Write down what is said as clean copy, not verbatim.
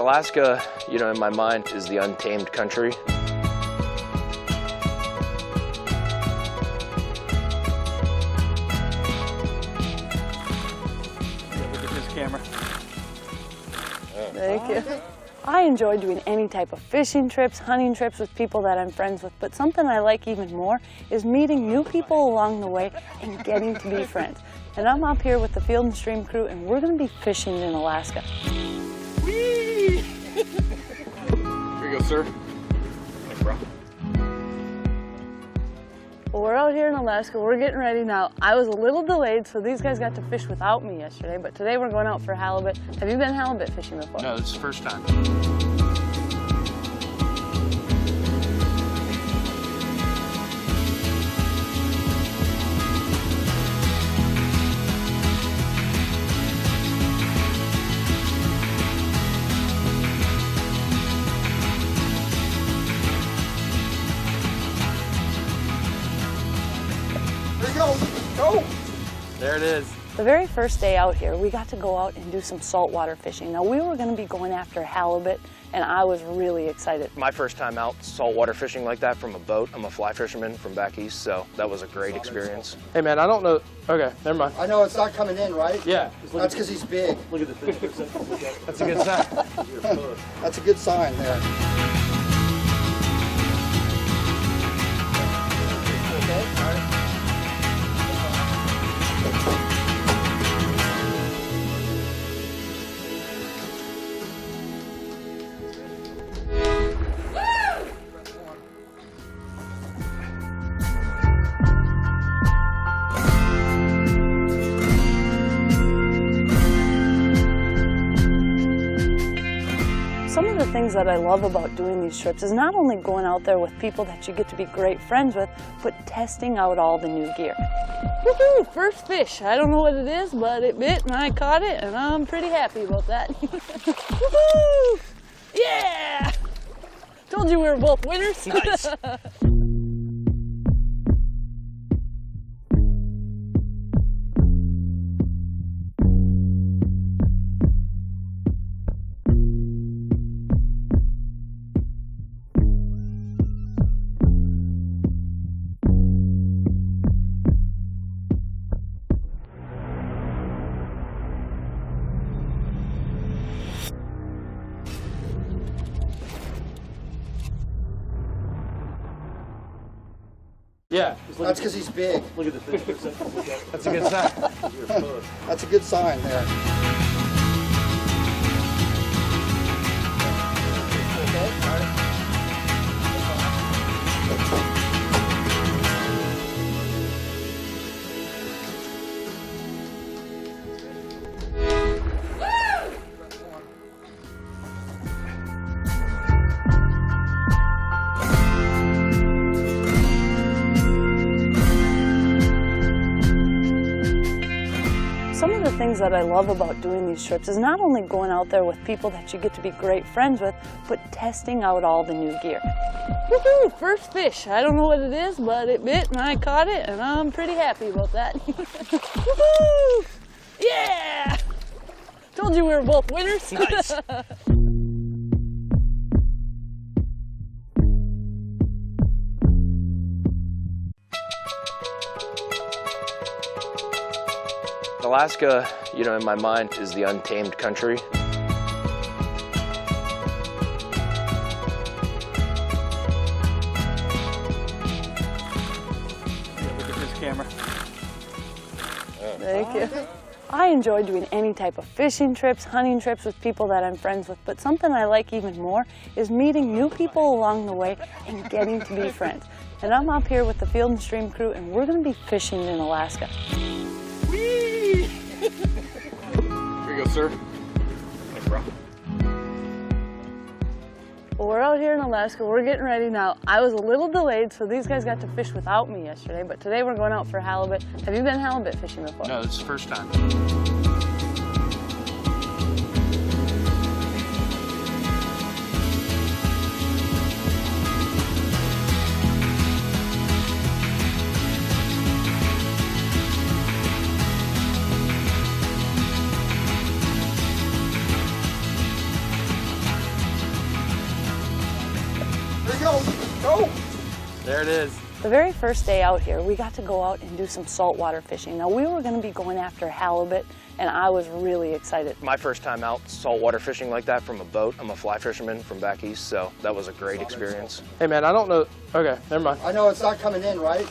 Alaska, in my mind, is the untamed country. Look at this camera. Thank you. I enjoy doing any type of fishing trips, hunting trips with people that I'm friends with, but something I like even more is meeting new people along the way and getting to be friends. And I'm up here with the Field and Stream crew, and we're going to be fishing in Alaska. Whee! Here you go, sir. Thanks, bro. Well, we're out here in Alaska. We're getting ready now. I was a little delayed, so these guys got to fish without me yesterday, but today we're going out for halibut. Have you been halibut fishing before? No, this is the first time. Go! There it is. The very first day out here, we got to go out and do some saltwater fishing. Now, we were going to be going after halibut, and I was really excited. My first time out saltwater fishing like that from a boat. I'm a fly fisherman from back east, so that was a great experience. Hey man, I don't know. Okay, never mind. I know it's not coming in, right? Yeah. That's because he's big. Look at the fish. That's a good sign. That's a good sign there. Okay, all right. Some of the things that I love about doing these trips is not only going out there with people that you get to be great friends with, but testing out all the new gear. Woohoo! First fish. I don't know what it is, but it bit and I caught it, and I'm pretty happy about that. Woohoo! Yeah! Told you we were both winners. Nice. Yeah. That's because he's big. Look at the fish. That's a good sign. That's a good sign there. Okay, all right. Some of the things that I love about doing these trips is not only going out there with people that you get to be great friends with, but testing out all the new gear. Woohoo! First fish. I don't know what it is, but it bit and I caught it, and I'm pretty happy about that. Woohoo! Yeah! Told you we were both winners. Nice. Alaska, in my mind, is the untamed country. Look at this camera. Thank you. I enjoy doing any type of fishing trips, hunting trips with people that I'm friends with, but something I like even more is meeting new people along the way and getting to be friends. And I'm up here with the Field and Stream crew, and we're going to be fishing in Alaska. Whee! Here you go, sir. Thanks, bro. Well, we're out here in Alaska. We're getting ready now. I was a little delayed, so these guys got to fish without me yesterday, but today we're going out for halibut. Have you been halibut fishing before? No, this is the first time. go. Go. There it is. The very first day out here, we got to go out and do some saltwater fishing. Now, we were going to be going after halibut, and I was really excited. My first time out saltwater fishing like that from a boat. I'm a fly fisherman from back east, so that was a great experience. Hey man, I don't know. Okay, never mind. I know it's not coming in, right?